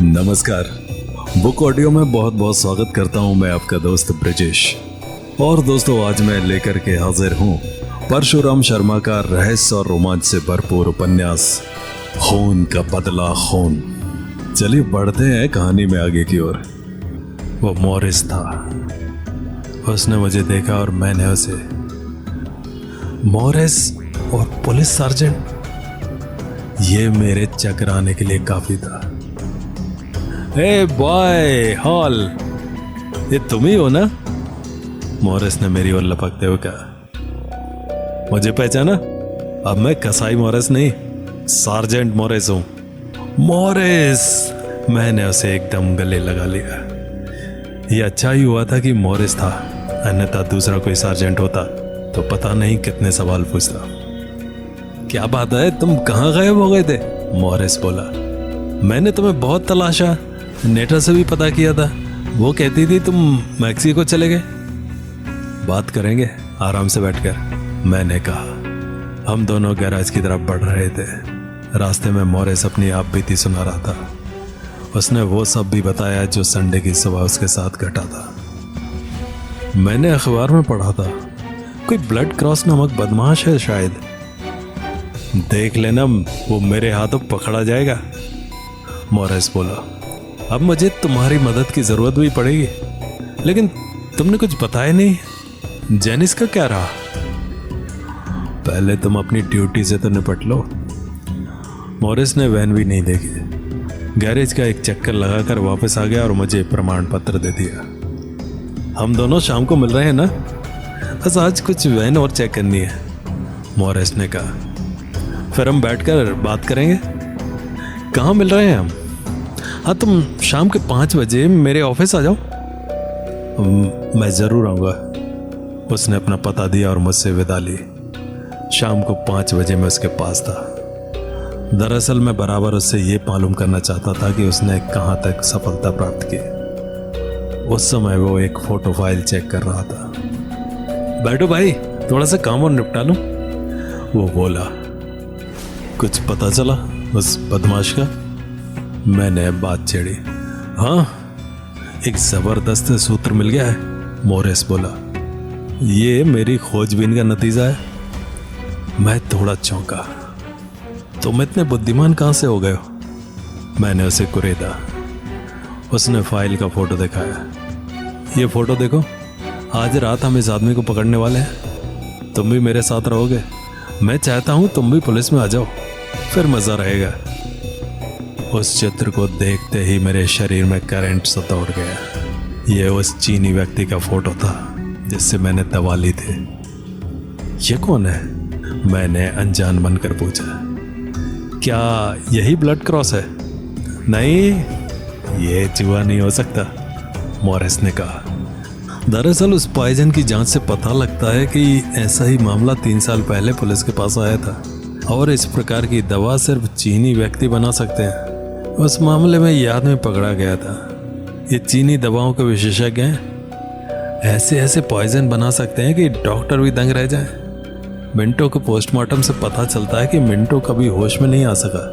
नमस्कार। Book audio में बहुत बहुत स्वागत करता हूं मैं आपका दोस्त ब्रजेश। और दोस्तों, आज मैं लेकर के हाजिर हूं परशुराम शर्मा का रहस्य और रोमांच से भरपूर उपन्यास खून का बदला खून। चलिए बढ़ते हैं कहानी में आगे की ओर। वो मॉरिस था। उसने मुझे देखा और मैंने उसे। मॉरिस और पुलिस सार्जेंट, ये मेरे चकराने के लिए काफी था। हे बॉय हॉल, ये तुम ही हो ना? मॉरिस ने मेरी ओर लपकते हुए कहा। मुझे पहचाना? अब मैं कसाई मॉरिस नहीं, सार्जेंट मॉरिस हूं। मॉरिस! मैंने उसे एकदम गले लगा लिया। ये अच्छा ही हुआ था कि मॉरिस था, अन्यथा दूसरा कोई सार्जेंट होता तो पता नहीं कितने सवाल पूछता। क्या बात है, तुम कहाँ गायब हो गए थे? मॉरिस बोला। मैंने तुम्हें बहुत तलाशा, नेटा से भी पता किया था। वो कहती थी तुम मैक्सिको चले गए। बात करेंगे आराम से बैठकर, मैंने कहा। हम दोनों गैराज की तरफ बढ़ रहे थे। रास्ते में मॉरिस अपनी आप बीती सुना रहा था। उसने वो सब भी बताया जो संडे की सुबह उसके साथ घटा था। मैंने अखबार में पढ़ा था, कोई ब्लड क्रॉस नामक बदमाश है शायद। देख लेना, वो मेरे हाथों पकड़ा जाएगा, मॉरिस बोला। अब मुझे तुम्हारी मदद की जरूरत भी पड़ेगी, लेकिन तुमने कुछ बताया नहीं। जेनिस का क्या रहा? पहले तुम अपनी ड्यूटी से तो निपट लो। मॉरिस ने वैन भी नहीं देखी, गैरेज का एक चक्कर लगाकर वापस आ गया और मुझे प्रमाण पत्र दे दिया। हम दोनों शाम को मिल रहे हैं ना? बस आज कुछ वैन और चेक करनी है, मॉरिस ने कहा। फिर हम बैठकर बात करेंगे। कहाँ मिल रहे हैं हम? हाँ, तुम शाम के 5 बजे मेरे ऑफिस आ जाओ। मैं ज़रूर आऊँगा। उसने अपना पता दिया और मुझसे विदा ली। शाम को 5 बजे मैं उसके पास था। दरअसल मैं बराबर उससे ये मालूम करना चाहता था कि उसने कहाँ तक सफलता प्राप्त की। उस समय वो एक फ़ोटो फाइल चेक कर रहा था। बैठो भाई, थोड़ा सा काम और निपटा लूँ, वो बोला। कुछ पता चला उस बदमाश का? मैंने बात छेड़ी। हाँ, एक जबरदस्त सूत्र मिल गया है, मॉरिस बोला। ये मेरी खोजबीन का नतीजा है। मैं थोड़ा चौंका। तुम इतने बुद्धिमान कहाँ से हो गए हो? मैंने उसे कुरेदा। उसने फाइल का फोटो दिखाया। ये फोटो देखो, आज रात हम इस आदमी को पकड़ने वाले हैं। तुम भी मेरे साथ रहोगे। मैं चाहता हूँ तुम भी पुलिस में आ जाओ, फिर मजा रहेगा। उस चित्र को देखते ही मेरे शरीर में करंट सा दौड़ गया। यह उस चीनी व्यक्ति का फोटो था जिससे मैंने दवा ली थी। ये कौन है? मैंने अनजान बनकर पूछा। क्या यही ब्लड क्रॉस है? नहीं, ये जुआ नहीं हो सकता, मॉरिस ने कहा। दरअसल उस पॉइजन की जांच से पता लगता है कि ऐसा ही मामला 3 साल पहले पुलिस के पास आया था, और इस प्रकार की दवा सिर्फ चीनी व्यक्ति बना सकते हैं। उस मामले में यह आदमी पकड़ा गया था। ये चीनी दवाओं के विशेषज्ञ हैं। ऐसे ऐसे पॉइजन बना सकते हैं कि डॉक्टर भी दंग रह जाए। मिंटो को पोस्टमार्टम से पता चलता है कि मिंटो कभी होश में नहीं आ सका,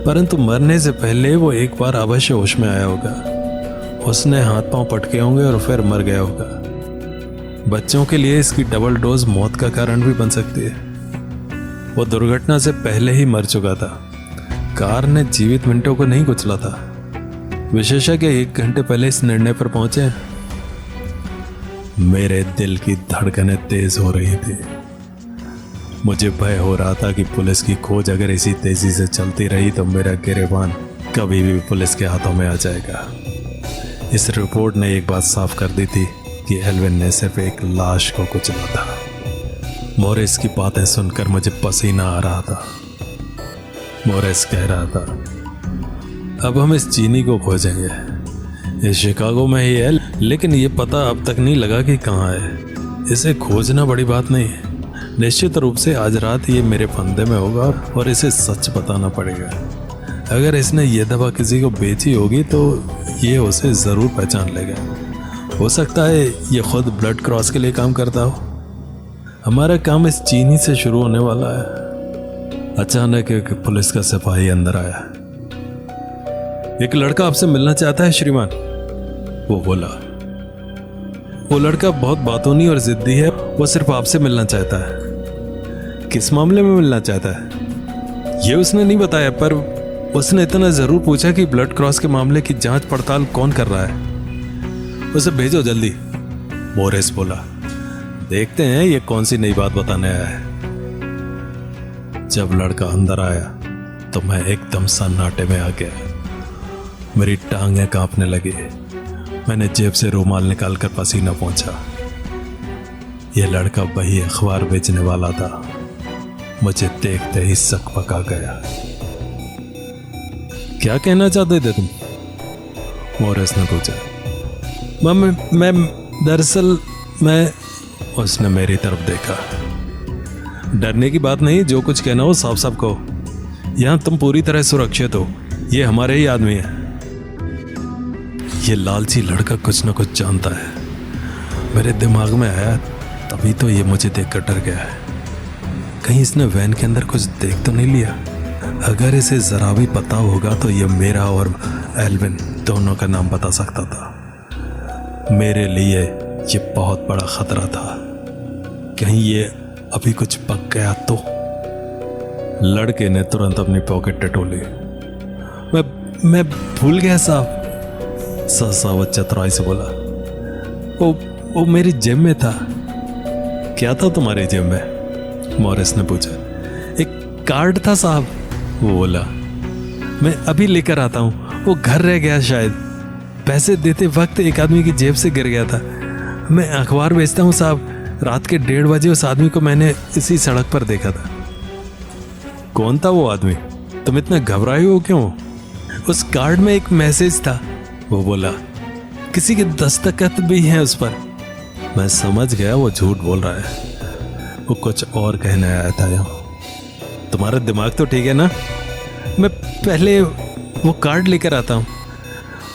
परंतु मरने से पहले वो एक बार अवश्य होश में आया होगा। उसने हाथ पांव पटके होंगे और फिर मर गया होगा। बच्चों के लिए इसकी डबल डोज मौत का कारण भी बन सकती है। वो दुर्घटना से पहले ही मर चुका था। कार ने जीवित मिंटो को नहीं कुचला था। विशेषज्ञ 1 घंटे पहले इस निर्णय पर पहुंचे। मेरे दिल की धड़कनें तेज हो रही थी। मुझे भय हो रहा था कि पुलिस की खोज अगर इसी तेजी से चलती रही तो मेरा गिरबान कभी भी पुलिस के हाथों में आ जाएगा। इस रिपोर्ट ने एक बात साफ कर दी थी कि एल्विन ने सिर्फ एक लाश को कुचला था। मॉरिस की बातें सुनकर मुझे पसीना आ रहा था। मॉरिस कह रहा था, अब हम इस चीनी को खोजेंगे। ये शिकागो में ही है, लेकिन ये पता अब तक नहीं लगा कि कहाँ है। इसे खोजना बड़ी बात नहीं है। निश्चित रूप से आज रात ये मेरे फंदे में होगा और इसे सच बताना पड़ेगा। अगर इसने ये दवा किसी को बेची होगी तो ये उसे ज़रूर पहचान लेगा। हो सकता है ये खुद ब्लड क्रॉस के लिए काम करता हो। हमारा काम इस चीनी से शुरू होने वाला है। अचानक एक पुलिस का सिपाही अंदर आया। एक लड़का आपसे मिलना चाहता है श्रीमान, वो बोला। वो लड़का बहुत बातूनी और जिद्दी है, वो सिर्फ आपसे मिलना चाहता है। किस मामले में मिलना चाहता है ये उसने नहीं बताया, पर उसने इतना जरूर पूछा कि ब्लड क्रॉस के मामले की जांच पड़ताल कौन कर रहा है, उसे भेजो जल्दी, मोरिस बोला। देखते हैं ये कौन सी नई बात बताने आया है। जब लड़का अंदर आया तो मैं एकदम सन्नाटे में आ गया। मेरी टांगें कांपने लगी। मैंने जेब से रूमाल निकालकर पसीना पोंछा। यह लड़का वही अखबार बेचने वाला था। मुझे देखते ही सक पका गया। क्या कहना चाहते थे तुम? मोरिस ने पूछा। मैं दरअसल मैं उसने मेरी तरफ देखा। डरने की बात नहीं, जो कुछ कहना हो साफ साफ कहो। यहां तुम पूरी तरह सुरक्षित हो, ये हमारे ही आदमी है। ये लालची लड़का कुछ न कुछ जानता है, मेरे दिमाग में आया, तभी तो ये मुझे देखकर डर गया है। कहीं इसने वैन के अंदर कुछ देख तो नहीं लिया? अगर इसे जरा भी पता होगा तो ये मेरा और एल्विन दोनों का नाम बता सकता था। मेरे लिए ये बहुत बड़ा खतरा था। कहीं ये अभी कुछ पक गया तो? लड़के ने तुरंत अपनी पॉकेट टटोली। मैं भूल गया साहब, सावत चतुराई से बोला। वो मेरी जेब में था। क्या था तुम्हारी जेब में? मोरिस ने पूछा। एक कार्ड था साहब, वो बोला। मैं अभी लेकर आता हूँ, वो घर रह गया शायद। पैसे देते वक्त एक आदमी की जेब से गिर गया था। मैं अखबार बेचता हूँ साहब। रात के 1:30 बजे उस आदमी को मैंने इसी सड़क पर देखा था। कौन था वो आदमी? तुम इतना घबराए हो क्यों? उस कार्ड में एक मैसेज था, वो बोला। किसी के दस्तखत भी हैं उस पर। मैं समझ गया वो झूठ बोल रहा है। वो कुछ और कहने आया था यहाँ। तुम्हारा दिमाग तो ठीक है ना? मैं पहले वो कार्ड लेकर आता हूँ।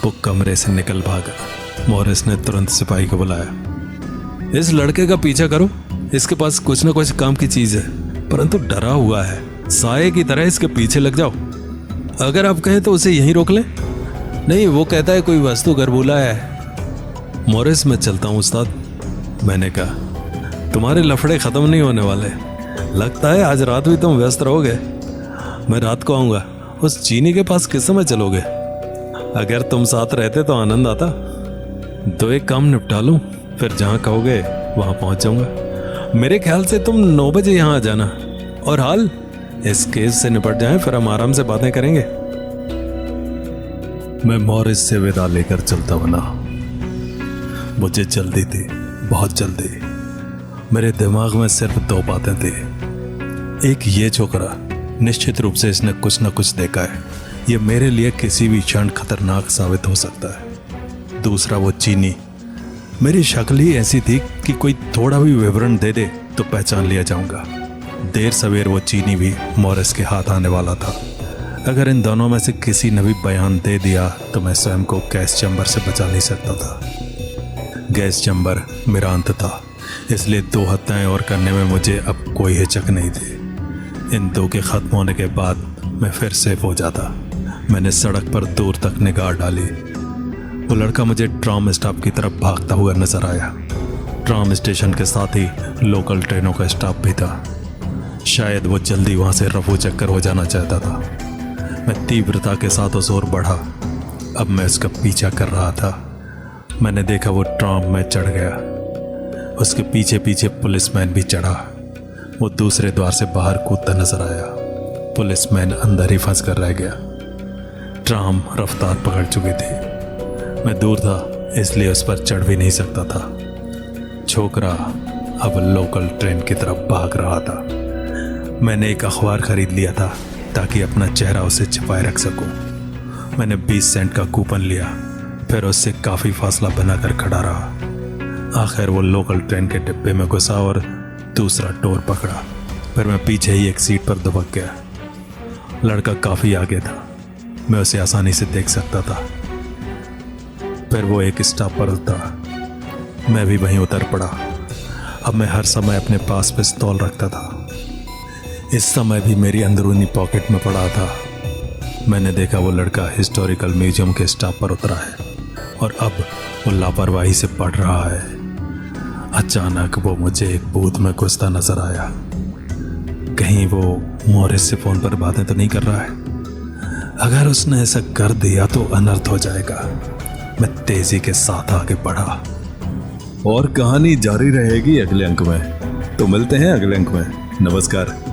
वो कमरे से निकल भागा। मोरिस ने तुरंत सिपाही को बुलाया। इस लड़के का पीछा करो, इसके पास कुछ ना कुछ काम की चीज है, परंतु डरा हुआ है। साये की तरह इसके पीछे लग जाओ। अगर आप कहें तो उसे यहीं रोक लें। नहीं, वो कहता है कोई वस्तु घर भूला है। मोरिस, मैं चलता हूँ उस्ताद, मैंने कहा। तुम्हारे लफड़े खत्म नहीं होने वाले। लगता है आज रात भी तुम व्यस्त रहोगे। मैं रात को आऊंगा। उस चीनी के पास किस समय चलोगे? अगर तुम साथ रहते तो आनंद आता। तो एक काम निपटा लूं, फिर जहां कहोगे वहां पहुंच जाऊंगा। मेरे ख्याल से तुम 9 बजे यहां आ जाना। और हाल, इस केस से निपट जाएं, फिर हम आराम से बातें करेंगे। मैं मोरिस से विदा लेकर चलता बना। मुझे जल्दी थी, बहुत जल्दी। मेरे दिमाग में सिर्फ 2 बातें थी। एक, ये छोकरा, निश्चित रूप से इसने कुछ न कुछ देखा है। ये मेरे लिए किसी भी क्षण खतरनाक साबित हो सकता है। दूसरा, वो चीनी। मेरी शक्ल ही ऐसी थी कि कोई थोड़ा भी विवरण दे दे तो पहचान लिया जाऊंगा। देर सवेर वो चीनी भी मोरिस के हाथ आने वाला था। अगर इन दोनों में से किसी ने भी बयान दे दिया तो मैं स्वयं को गैस चैम्बर से बचा नहीं सकता था। गैस चैम्बर मेरा अंत था, इसलिए 2 हत्याएं और करने में मुझे अब कोई हिचक नहीं थी। इन 2 के खत्म होने के बाद मैं फिर सेफ हो जाता। मैंने सड़क पर दूर तक निगाह डाली। वो लड़का मुझे ट्राम स्टॉप की तरफ भागता हुआ नजर आया। ट्राम स्टेशन के साथ ही लोकल ट्रेनों का स्टॉप भी था। शायद वो जल्दी वहां से रफू चक्कर हो जाना चाहता था। मैं तीव्रता के साथ उस ओर बढ़ा। अब मैं उसका पीछा कर रहा था। मैंने देखा वो ट्राम में चढ़ गया। उसके पीछे पीछे पुलिसमैन भी चढ़ा। वो दूसरे द्वार से बाहर कूदता नजर आया। पुलिसमैन अंदर ही फंस कर रह गया। ट्राम रफ्तार पकड़ चुकी थी। मैं दूर था, इसलिए उस पर चढ़ भी नहीं सकता था। छोकरा अब लोकल ट्रेन की तरफ भाग रहा था। मैंने एक अखबार खरीद लिया था ताकि अपना चेहरा उसे छिपाए रख सकूं। मैंने 20 सेंट का कूपन लिया, फिर उससे काफ़ी फासला बनाकर खड़ा रहा। आखिर वो लोकल ट्रेन के डिब्बे में घुसा और दूसरा डोर पकड़ा। फिर मैं पीछे ही एक सीट पर दुबक गया। लड़का काफ़ी आगे था, मैं उसे आसानी से देख सकता था। फिर वो एक स्टॉप पर उतरा। मैं भी वहीं उतर पड़ा। अब मैं हर समय अपने पास पिस्तौल रखता था। इस समय भी मेरी अंदरूनी पॉकेट में पड़ा था। मैंने देखा वो लड़का हिस्टोरिकल म्यूजियम के स्टॉप पर उतरा है और अब वो लापरवाही से पढ़ रहा है। अचानक वो मुझे एक बूथ में घुसता नजर आया। कहीं वो मॉरिस से फोन पर बातें तो नहीं कर रहा है? अगर उसने ऐसा कर दिया तो अनर्थ हो जाएगा। मैं तेजी के साथ आगे बढ़ा और कहानी जारी रहेगी अगले अंक में। तो मिलते हैं अगले अंक में। नमस्कार।